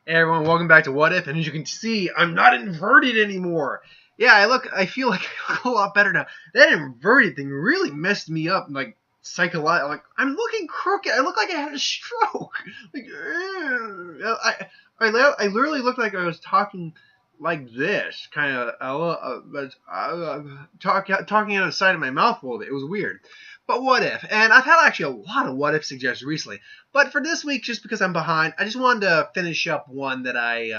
Hey everyone, welcome back to What If, and as you can see, I'm not inverted anymore. Yeah, I feel like I look a lot better now. That inverted thing really messed me up, like, psychologically. Like, I'm looking crooked. I look like I had a stroke. Like, I literally looked like I was talking like this, kind of, talking out of the side of my mouth a little bit. It was weird. But what if? And I've had actually a lot of what if suggestions recently. But for this week, just because I'm behind, I just wanted to finish up one that I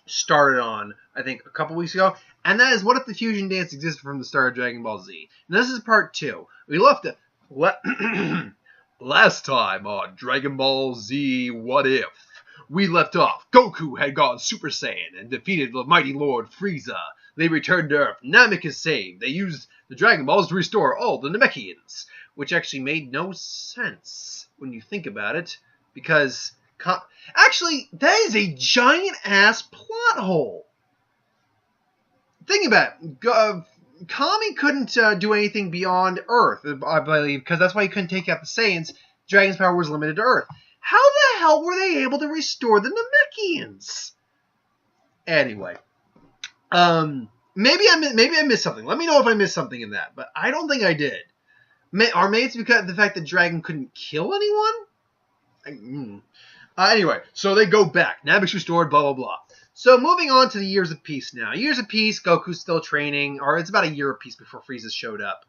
started on, I think, a couple weeks ago. And that is, what if the fusion dance existed from the start of Dragon Ball Z? And this is part 2. We left it last time on Dragon Ball Z What If. We left off. Goku had gone Super Saiyan and defeated the mighty Lord Frieza. They returned to Earth. Namek is saved. They used the Dragon Balls to restore all the Namekians, which actually made no sense when you think about it, because actually, that is a giant-ass plot hole. Think about it. Kami couldn't do anything beyond Earth, I believe, because that's why he couldn't take out the Saiyans. Dragon's power was limited to Earth. How the hell were they able to restore the Namekians? Anyway, maybe I missed something. Let me know if I missed something in that, but I don't think I did. Or maybe it's because of the fact that Dragon couldn't kill anyone? Anyway, so they go back. Namek's restored, blah, blah, blah. So moving on to the Years of Peace now. Years of Peace, Goku's still training, or it's about a year of peace before Frieza showed up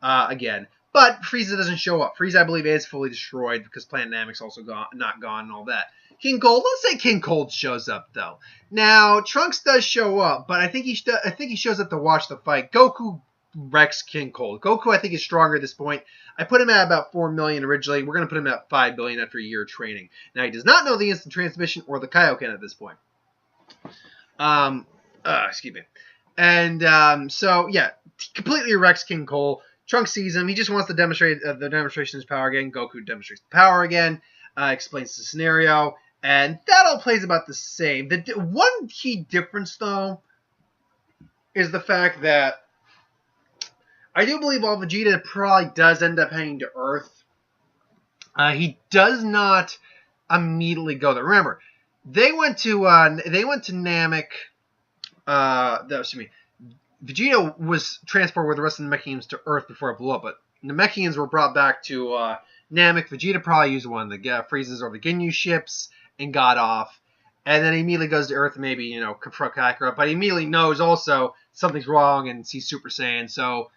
again. But Frieza doesn't show up. Frieza, I believe, is fully destroyed because Planet Namek's also not gone and all that. King Cold, let's say King Cold shows up, though. Now, Trunks does show up, but I think he shows up to watch the fight. Goku wrecks King Cold. Goku, I think, is stronger at this point. I put him at about 4 million originally. We're going to put him at 5 billion after a year of training. Now, he does not know the instant transmission or the Kaioken at this point. Excuse me. And, so, yeah, completely wrecks King Cold. Trunks sees him. He just wants to demonstrate the demonstration of his power again. Goku demonstrates the power again. Explains the scenario. And that all plays about the same. The one key difference, though, is the fact that I do believe while Vegeta probably does end up heading to Earth, he does not immediately go there. Remember, they went to Namek. Vegeta was transported with the rest of the Namekians to Earth before it blew up, but the Namekians were brought back to Namek. Vegeta probably used one of the Frieza's or the Ginyu ships and got off. And then he immediately goes to Earth, maybe, confront Kakarot. But he immediately knows also something's wrong and sees Super Saiyan. So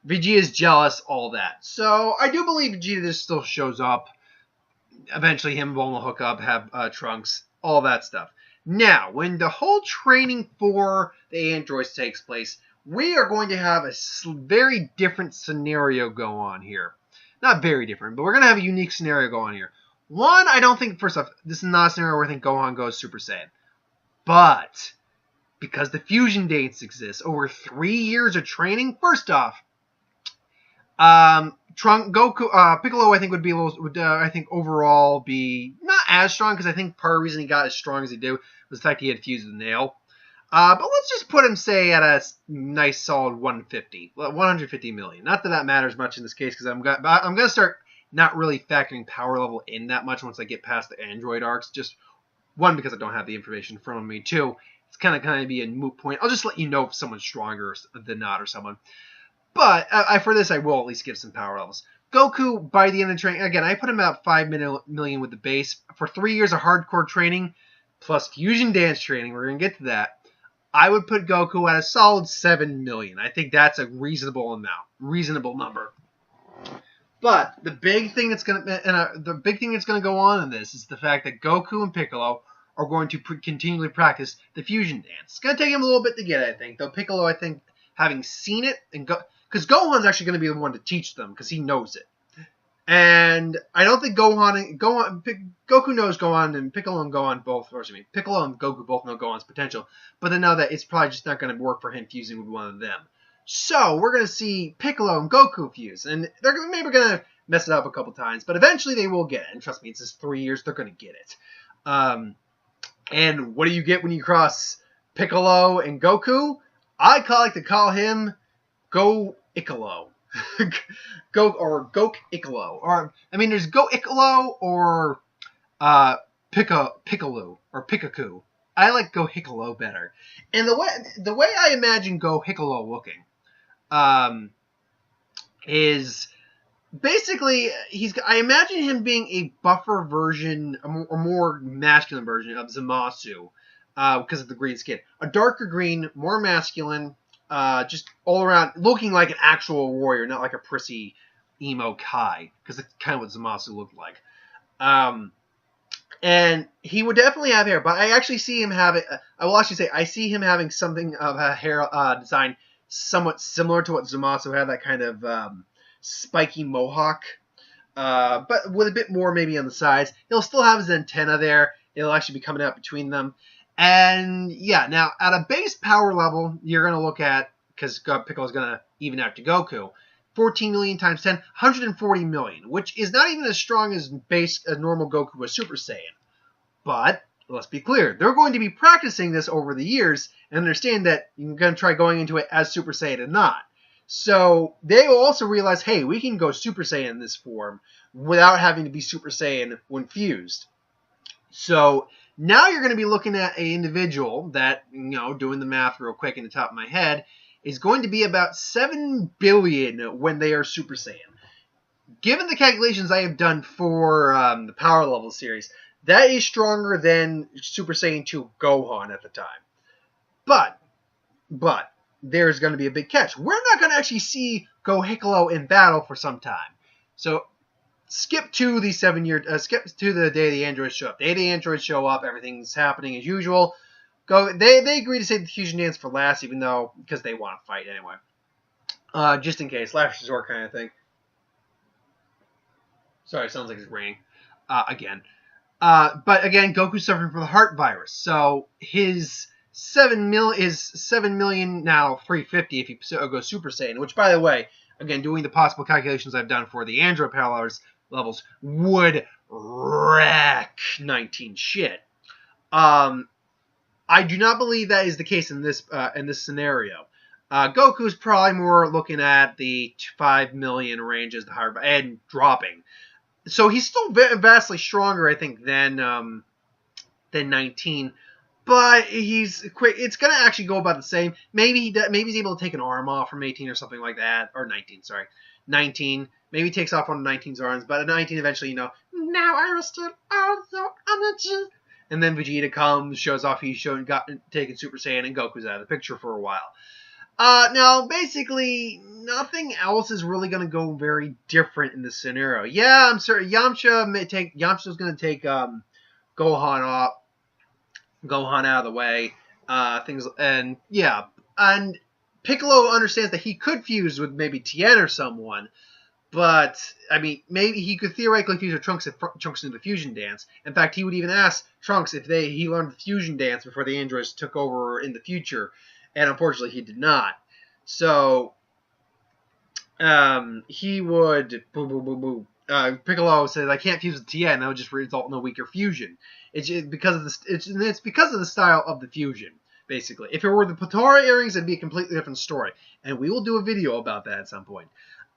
Vegeta's jealous, all that. So I do believe Vegeta just still shows up. Eventually him and Bulma will hook up, have Trunks, all that stuff. Now, when the whole training for the androids takes place, we are going to have a very different scenario go on here. Not very different, but we're going to have a unique scenario go on here. One, I don't think, first off, this is not a scenario where I think Gohan goes Super Saiyan. But, because the fusion dates exist, over 3 years of training, first off, Piccolo, I think, would overall be not as strong, because I think part of the reason he got as strong as he did was the fact he had fused the nail. But let's just put him, say, at a nice solid 150 million. Not that matters much in this case, because I'm going to start not really factoring power level in that much once I get past the android arcs. Just, one, because I don't have the information in front of me. Two, it's kind of be a moot point. I'll just let you know if someone's stronger than not or someone. But for this, I will at least give some power levels. Goku, by the end of training, again, I put him at 5 million with the base. For 3 years of hardcore training, plus fusion dance training, we're going to get to that, I would put Goku at a solid 7 million. I think that's a reasonable number. But the big thing that's going to go on in this is the fact that Goku and Piccolo are going to continually practice the fusion dance. It's going to take him a little bit to get it, I think. Though Piccolo, I think, having seen it, because Gohan's actually going to be the one to teach them, because he knows it. And I don't think Goku knows Gohan, and Piccolo and Goku both know Gohan's potential, but they know that it's probably just not going to work for him fusing with one of them. So we're going to see Piccolo and Goku fuse, and they're maybe going to mess it up a couple times, but eventually they will get it. And trust me, it's just 3 years, they're going to get it. And what do you get when you cross Piccolo and Goku? I like to call him Gopiccolo. Gopiccolo. Or, I mean, there's Gopiccolo or Piccolo or Pikachu. I like Gopiccolo better. And the way I imagine Gopiccolo looking is basically I imagine him being a buffer version, a more masculine version of Zamasu because of the green skin. A darker green, more masculine, just all around looking like an actual warrior, not like a prissy emo Kai, because that's kind of what Zamasu looked like. And he would definitely have hair, but I actually see him having, I will actually say, I see him having something of a hair design somewhat similar to what Zamasu had, that kind of spiky mohawk, but with a bit more maybe on the sides. He'll still have his antenna there. It'll actually be coming out between them. And yeah, now at a base power level, you're going to look at, because Piccolo's going to even out to Goku, 14 million times 10, 140 million, which is not even as strong as normal Goku with Super Saiyan. But let's be clear, they're going to be practicing this over the years and understand that you're going to try going into it as Super Saiyan and not. So they will also realize, hey, we can go Super Saiyan in this form without having to be Super Saiyan when fused. So now you're going to be looking at an individual that, doing the math real quick in the top of my head, is going to be about 7 billion when they are Super Saiyan. Given the calculations I have done for the Power Level series, that is stronger than Super Saiyan 2 Gohan at the time. But there's going to be a big catch. We're not going to actually see Gopiccolo in battle for some time. So skip to the skip to the day the androids show up. The day the androids show up, everything's happening as usual. They agree to save the fusion dance for last, even though, because they want to fight anyway. Just in case, last resort kind of thing. Sorry, it sounds like it's raining again. But again, Goku's suffering from the heart virus, so his 7 million now 350 if he goes Super Saiyan. Which, by the way, again, doing the possible calculations I've done for the android power levels would wreck 19 shit. I do not believe that is the case in this scenario. Goku's probably more looking at the 5 million range as the higher and dropping. So he's still vastly stronger, I think, than 19. But he's quick. It's gonna actually go about the same. Maybe he's able to take an arm off from 18 or something like that, or 19. Sorry, 19. Maybe he takes off one of 19's arms, but at 19 eventually, now I restored all your energy. And then Vegeta comes, shows off he's taken Super Saiyan, and Goku's out of the picture for a while. Now, basically, nothing else is really going to go very different in this scenario. Yeah, I'm sorry, Yamcha's going to take Gohan out of the way. And Piccolo understands that he could fuse with maybe Tien or someone. But, I mean, maybe he could theoretically fuse with Trunks if Trunks knew the fusion dance. In fact, he would even ask Trunks if he learned the fusion dance before the androids took over in the future. And unfortunately, he did not. So, he would... Piccolo says, I can't fuse with Tien. That would just result in a weaker fusion. It's because of the style of the fusion, basically. If it were the Potara earrings, it'd be a completely different story. And we will do a video about that at some point.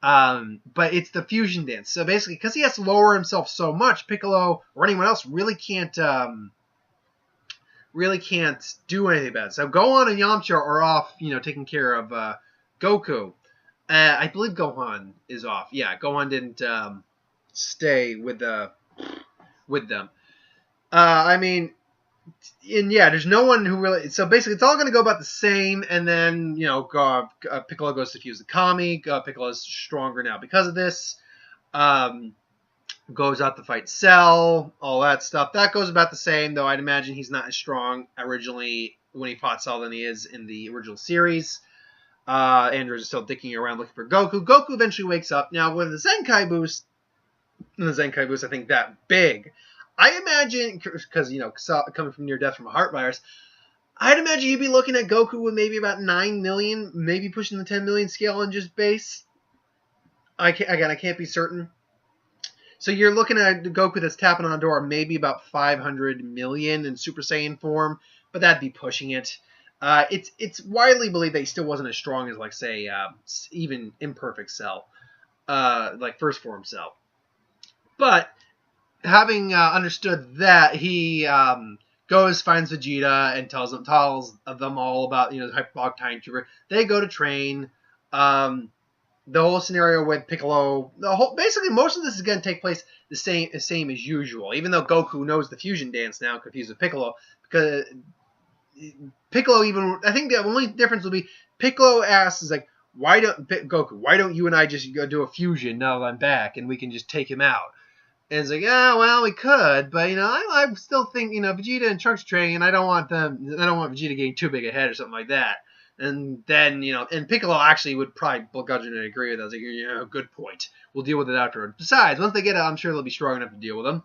But it's the fusion dance. So basically, because he has to lower himself so much, Piccolo or anyone else really can't do anything about it. So Gohan and Yamcha are off, taking care of Goku. I believe Gohan is off. Yeah, Gohan didn't stay with them. There's no one who really... So basically, it's all going to go about the same, and then, Piccolo goes to fuse the Kami. Piccolo is stronger now because of this. Goes out to fight Cell, all that stuff. That goes about the same, though I'd imagine he's not as strong originally when he fought Cell than he is in the original series. Android is still dicking around looking for Goku. Goku eventually wakes up. Now, with the Zenkai boost, I think that big... I imagine, because, coming from near death from a heart virus, I'd imagine you'd be looking at Goku with maybe about 9 million, maybe pushing the 10 million scale on just base. I can't be certain. So you're looking at Goku that's tapping on a door, maybe about 500 million in Super Saiyan form, but that'd be pushing it. It's widely believed that he still wasn't as strong as, like, say, even imperfect Cell, like first form Cell. But having understood that, he goes, finds Vegeta, and tells them all about the hyperbolic time trooper. They go to train. The whole scenario with Piccolo, basically most of this is going to take place the same as usual. Even though Goku knows the fusion dance now, confused with Piccolo, because Piccolo I think the only difference will be Piccolo asks why don't you and I just go do a fusion now that I'm back and we can just take him out? And it's yeah, well, we could, but I still think Vegeta and Trunks training, and I don't want Vegeta getting too big a head or something like that. And then and Piccolo actually would probably begrudgingly agree with us. Good point. We'll deal with it afterward. Besides, once they get out, I'm sure they'll be strong enough to deal with them.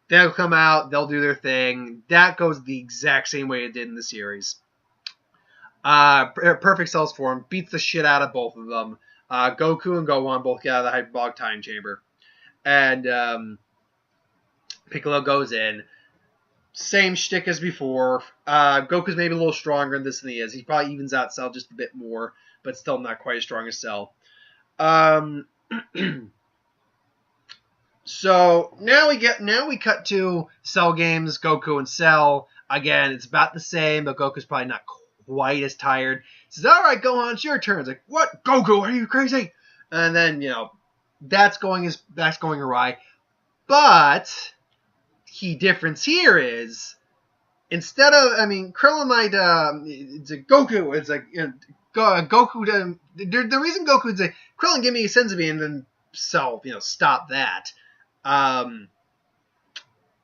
They'll come out, they'll do their thing. That goes the exact same way it did in the series. Perfect Cell's form, beats the shit out of both of them. Goku and Gohan both get out of the hyperbolic time chamber. And Piccolo goes in. Same shtick as before. Goku's maybe a little stronger in this than he is. He probably evens out Cell just a bit more, but still not quite as strong as Cell. So now we cut to Cell games, Goku and Cell. Again, it's about the same, but Goku's probably not quite as tired. He says, "All right, Gohan, it's your turn." It's like, "What, Goku? Are you crazy?" And then that's going awry. But key difference here is, instead of Krillin might it's like Goku. It's like Goku. The reason Goku'd say, "Krillin, give me a Senzu Bean," and then Cell stop that.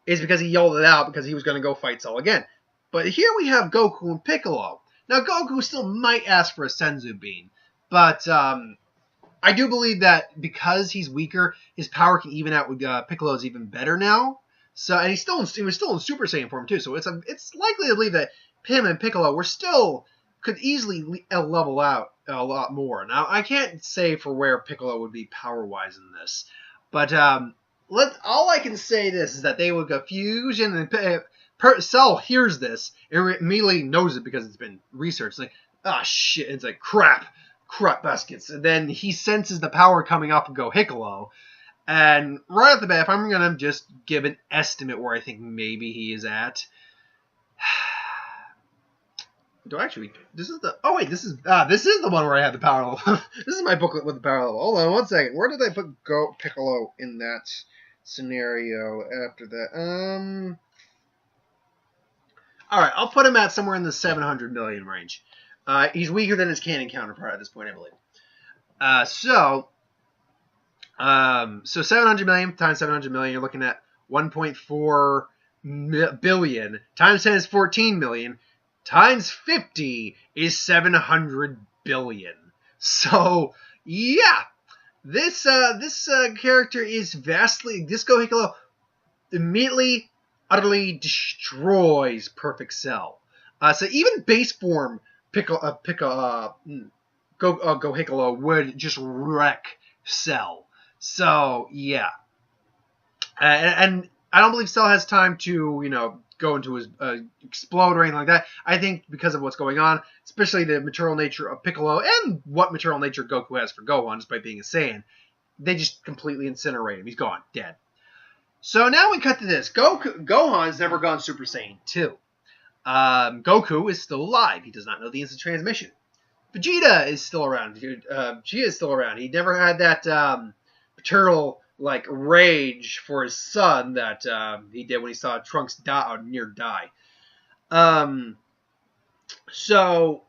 Is because he yelled it out because he was going to go fight Cell again. But here we have Goku and Piccolo. Now, Goku still might ask for a Senzu Bean, but I do believe that because he's weaker, his power can even out with Piccolo's even better now. So, and he was still in Super Saiyan form too. So it's likely to believe that him and Piccolo could easily level out a lot more. Now, I can't say for where Piccolo would be power-wise in this, but all I can say is that they would go fusion, and Cell hears this and immediately knows it because it's been researched. Like, ah, shit! It's like crap baskets. And then he senses the power coming off of Gopiccolo, and right off the bat, if I'm gonna just give an estimate where I think maybe he is at. This is the one where I had the power level. This is my booklet with the power level. Hold on 1 second. Where did I put Piccolo in that scenario after that? Alright, I'll put him at somewhere in the 700 million range. He's weaker than his canon counterpart at this point, I believe. So 700 million times 700 million, you're looking at 1.4 billion. Times 10 is 14 million. Times 50 is 700 billion. So, yeah. This character is vastly... This Gopiccolo immediately, utterly destroys Perfect Cell. So even base form Gopiccolo would just wreck Cell. So, yeah. And I don't believe Cell has time to, go into his explode or anything like that. I think because of what's going on, especially the material nature of Piccolo and what material nature Goku has for Gohan, just by being a Saiyan, they just completely incinerate him. He's gone, dead. So now we cut to this. Gohan's never gone Super Saiyan 2. Goku is still alive. He does not know the instant transmission. Vegeta is still around. Vegeta is still around. He never had that paternal rage for his son that he did when he saw Trunks die or near die. So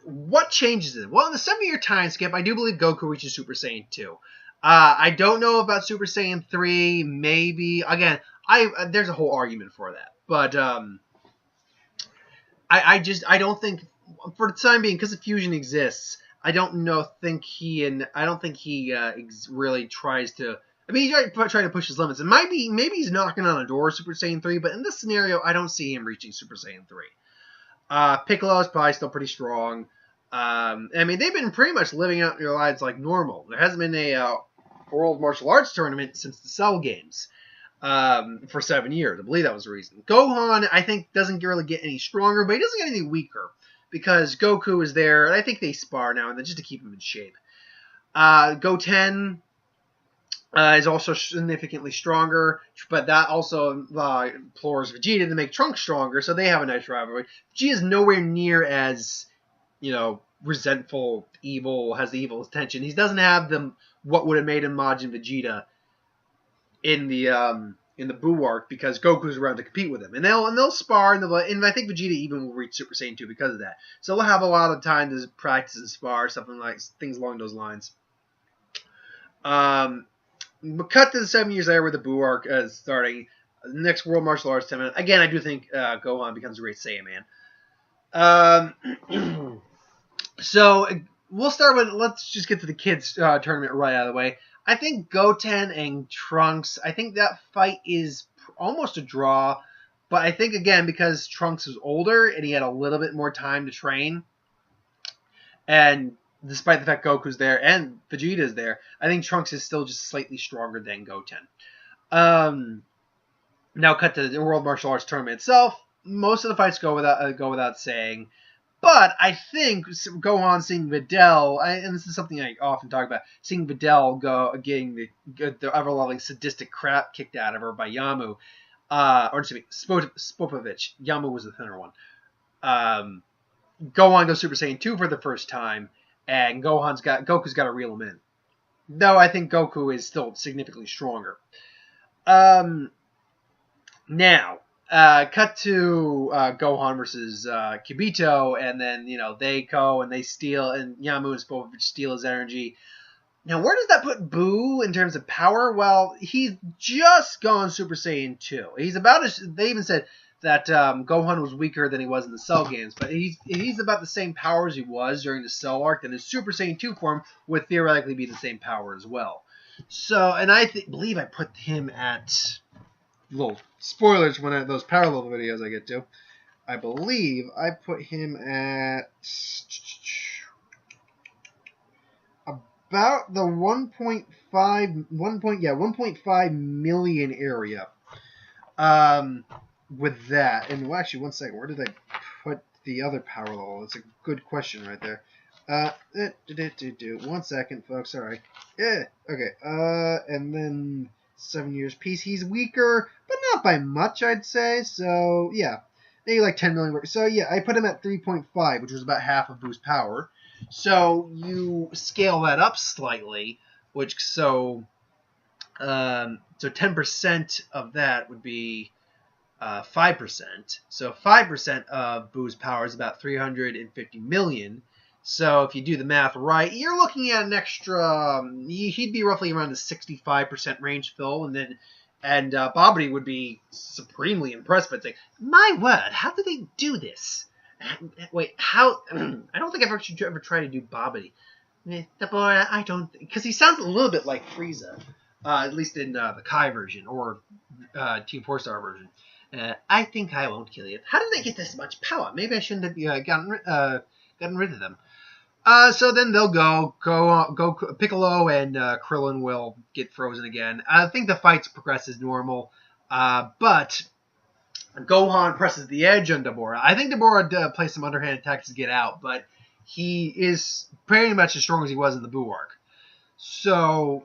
what changes it? Well, in the 7-year time skip, I do believe Goku reaches Super Saiyan 2. I don't know about Super Saiyan 3. Maybe again, there's a whole argument for that, but I don't think for the time being, because the fusion exists, I don't think he really tries to. I mean, he's trying to push his limits, and maybe he's knocking on a door of Super Saiyan 3. But in this scenario, I don't see him reaching Super Saiyan 3. Piccolo is probably still pretty strong. They've been pretty much living out their lives like normal. There hasn't been a World Martial Arts tournament since the Cell games for 7 years. I believe that was the reason. Gohan, I think, doesn't really get any stronger, but he doesn't get any weaker, because Goku is there, and I think they spar now and then just to keep him in shape. Goten, is also significantly stronger, but that also implores Vegeta to make Trunks stronger, so they have a nice rivalry. Vegeta is nowhere near as, resentful, evil, has the evil intention. He doesn't have what would have made him Majin Vegeta in the Buu arc, because Goku's around to compete with him, and they'll spar, and I think Vegeta even will reach Super Saiyan 2 because of that. So they'll have a lot of time to practice and spar, things along those lines. Cut to the 7 years later, where the Buu arc is starting. Next World Martial Arts Tournament. Again, I do think Gohan becomes a great Saiyan man. So we'll start with, let's just get to the kids tournament right out of the way. I think Goten and Trunks, I think that fight is almost a draw. But I think, again, because Trunks is older and he had a little bit more time to train, and despite the fact Goku's there and Vegeta's there, I think Trunks is still just slightly stronger than Goten. Now cut to the World Martial Arts Tournament itself. Most of the fights go without saying. But I think Gohan seeing Videl, and this is something I often talk about, seeing Videl getting the ever-loving sadistic crap kicked out of her by Yamu, or excuse me, Spopovich. Yamu was the thinner one. Gohan goes Super Saiyan 2 for the first time, and Goku's got to reel him in. Though I think Goku is still significantly stronger. Now, cut to Gohan versus Kibito, and then, they go and they steal, and Yamu and Spopovich steal his energy. Now, where does that put Buu in terms of power? Well, he's just gone Super Saiyan 2. He's about as, they even said that Gohan was weaker than he was in the Cell games, but he's about the same power as he was during the Cell arc, and his Super Saiyan 2 form would theoretically be the same power as well. So, and I believe I put him at... little spoilers when those parallel videos I get to. I believe I put him at about the 1.5 million area. With that, and well, actually, 1 second. Where did I put the other parallel? That's a good question right there. 1 second, folks. Sorry. Yeah. Okay. And then 7 years piece. He's weaker, but not by much, I'd say. So, yeah. Maybe like 10 million. So, yeah, I put him at 3.5, which was about half of Buu's power. So, you scale that up slightly, so 10% of that would be 5%. So, 5% of Buu's power is about 350 million. So if you do the math right, you're looking at an extra. He'd be roughly around the 65% range, Phil, and Bobbity would be supremely impressed, but say, "My word, how do they do this? Wait, how? I don't think I've actually ever tried to do Bobbity. Deborah, I don't, because he sounds a little bit like Frieza, at least in the Kai version or Team 4-Star version. I think I won't kill you. How did they get this much power? Maybe I shouldn't have gotten rid of them." So then they'll go Piccolo and Krillin will get frozen again. I think the fights progress as normal, but Gohan presses the edge on Deborah. I think Deborah plays some underhand attacks to get out, but he is pretty much as strong as he was in the Buu arc. So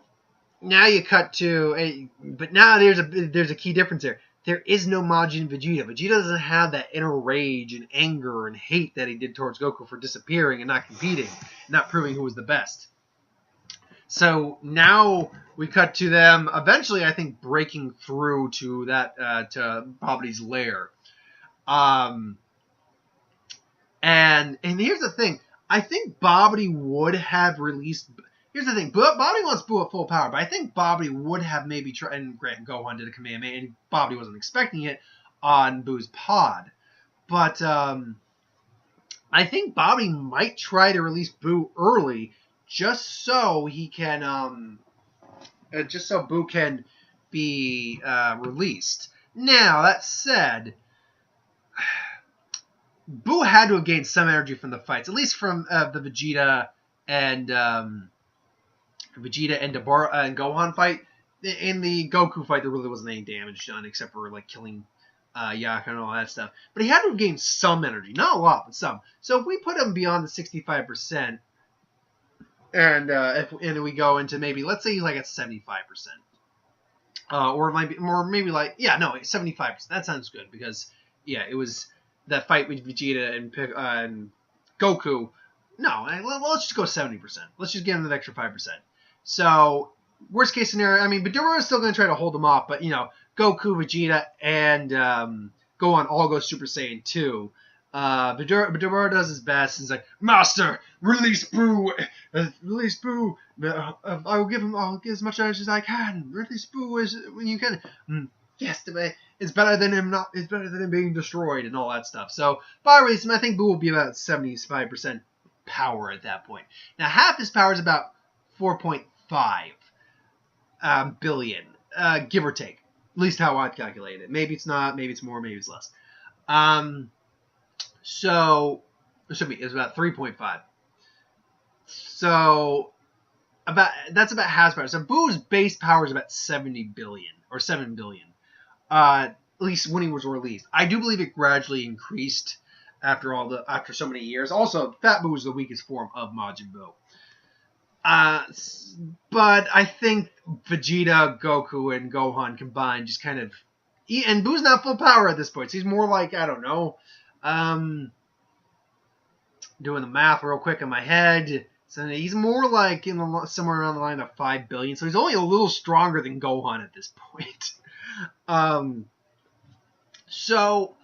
now you cut to but now there's a key difference here. There is no Majin Vegeta. Vegeta doesn't have that inner rage and anger and hate that he did towards Goku for disappearing and not competing, not proving who was the best. So now we cut to them eventually, I think, breaking through to to Babbity's lair. And here's the thing. I think Bobbity would have released... Here's the thing. Bobbity wants Buu at full power, but I think Bobbity would have maybe tried... And Grant Gohan did a Kamehameha, and Bobbity wasn't expecting it on Buu's pod. But I think Bobbity might try to release Buu early, just so he can... just so Buu can be released. Now, that said... Buu had to have gained some energy from the fights, at least from the Vegeta and Deborah and Gohan fight. In the Goku fight, there really wasn't any damage done except for like killing Yaka and all that stuff. But he had to have gained some energy, not a lot, but some. So if we put him beyond the 65%, and we go into maybe, let's say he's like at 75%. Or it might be more, maybe like, yeah, no, 75%. That sounds good because, yeah, it was that fight with Vegeta and Goku. No, let's just go 70%. Let's just give him an extra 5%. So, worst case scenario, I mean, Vidura is still going to try to hold him off, but, Goku, Vegeta, and Gohan all go Super Saiyan 2. Vidura does his best. He's like, Master, release Buu. Release Buu. I'll give as much energy as I can. Release Buu when you can. Yes, it's better than him not. It's better than him being destroyed and all that stuff. So, by release him, I think Buu will be about 75% power at that point. Now, half his power is about 4.5 billion, give or take. At least how I'd calculate it. Maybe it's not. Maybe it's more. Maybe it's less. So it should be. It's about 3.5. So that's about half power. So Boo's base power is about 70 billion or 7 billion. At least when he was released. I do believe it gradually increased after so many years. Also, Fat Buu is the weakest form of Majin Buu. But I think Vegeta, Goku, and Gohan combined just kind of... And Boo's not full power at this point. So he's more like, I don't know, doing the math real quick in my head. So he's more like somewhere around the line of 5 billion. So he's only a little stronger than Gohan at this point. So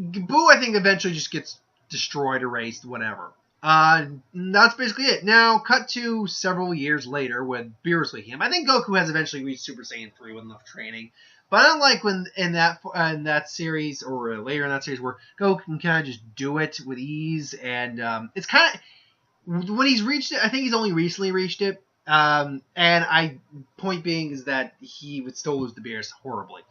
Buu, I think, eventually just gets destroyed, erased, whatever. That's basically it. Now, cut to several years later with Beerus with him. I think Goku has eventually reached Super Saiyan 3 with enough training. But unlike when in that series, or later in that series, where Goku can kind of just do it with ease, and it's kind of... When he's reached it, I think he's only recently reached it. Point being is that he would still lose to Beerus horribly.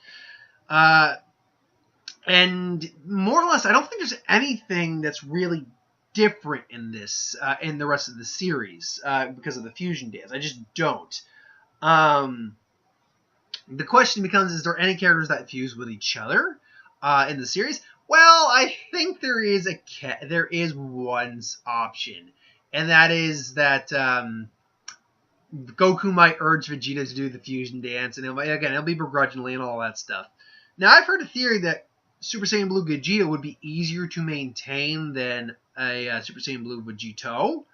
And more or less, I don't think there's anything that's really different in this, in the rest of the series, because of the fusion dance. I just don't. The question becomes, is there any characters that fuse with each other, in the series? Well, I think there is one option. And that is that, Goku might urge Vegeta to do the fusion dance, and it'll be begrudgingly and all that stuff. Now, I've heard a theory that Super Saiyan Blue Vegeta would be easier to maintain than a Super Saiyan Blue Vegito.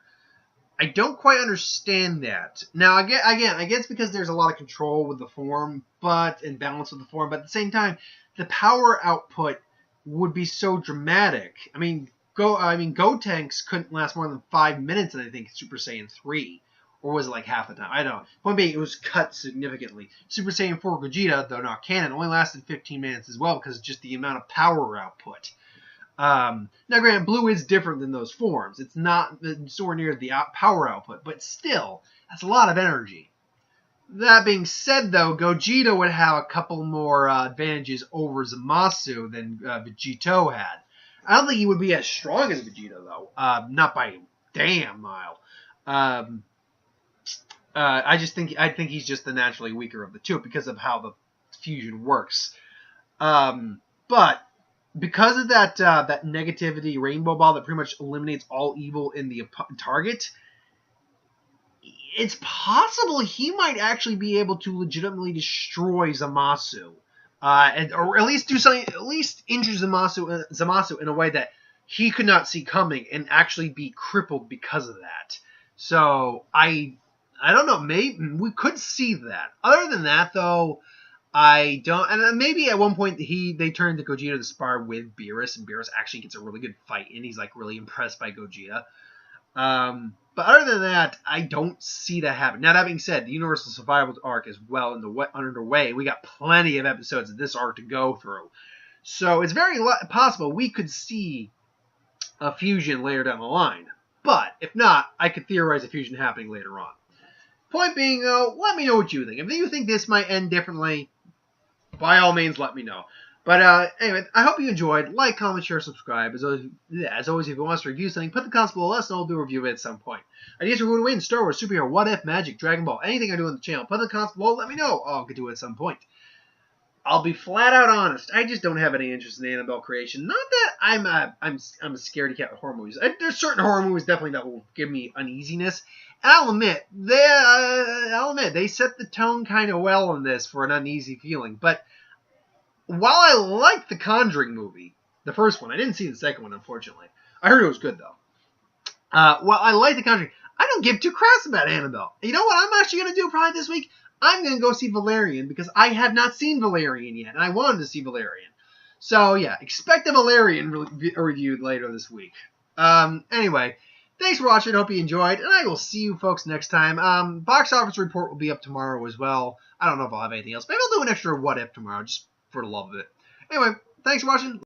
I don't quite understand that. Now, again, I guess because there's a lot of control with the form, and balance with the form, but at the same time, the power output would be so dramatic. I mean, Gotenks couldn't last more than 5 minutes in, I think, Super Saiyan 3. Or was it like half the time? I don't know. Point being, it was cut significantly. Super Saiyan 4 Gogeta, though not canon, only lasted 15 minutes as well because of just the amount of power output. Now, granted, Blue is different than those forms. It's not somewhere near the power output, but still, that's a lot of energy. That being said, though, Gogeta would have a couple more advantages over Zamasu than Vegito had. I don't think he would be as strong as Vegeta, though. Not by a damn mile. I think he's just the naturally weaker of the two because of how the fusion works. But because of that negativity rainbow ball that pretty much eliminates all evil in the target, it's possible he might actually be able to legitimately destroy Zamasu, or at least do something, at least injure Zamasu in a way that he could not see coming and actually be crippled because of that. So I don't know. Maybe we could see that. Other than that, though, I don't. And maybe at one point they turn to Gogeta to spar with Beerus, and Beerus actually gets a really good fight, and he's like really impressed by Gogeta. But other than that, I don't see that happen. Now, that being said, the Universal Survival arc is well underway. We got plenty of episodes of this arc to go through, so it's very possible we could see a fusion later down the line. But if not, I could theorize a fusion happening later on. Point being, though, let me know what you think. If you think this might end differently, by all means, let me know. But anyway, I hope you enjoyed. Like, comment, share, subscribe. As always, if you want us to review something, put the comments below. Let us know. We'll do a review of it at some point. Ideas for who to win, Star Wars, superhero, what if, magic, Dragon Ball, anything I do on the channel. Put the comments below. Let me know. I'll get to it at some point. I'll be flat out honest. I just don't have any interest in Annabelle creation. Not that I'm a scaredy cat with horror movies. There's certain horror movies definitely that will give me uneasiness. And I'll admit they set the tone kind of well in this for an uneasy feeling. But while I like the Conjuring movie, the first one, I didn't see the second one, unfortunately. I heard it was good though. While I like the Conjuring, I don't give two craps about Annabelle. You know what I'm actually gonna do probably this week? I'm gonna go see Valerian because I have not seen Valerian yet, and I wanted to see Valerian. So yeah, expect a Valerian review later this week. Anyway, thanks for watching. Hope you enjoyed, and I will see you folks next time. Box office report will be up tomorrow as well. I don't know if I'll have anything else. Maybe I'll do an extra what if tomorrow, just for the love of it. Anyway, thanks for watching.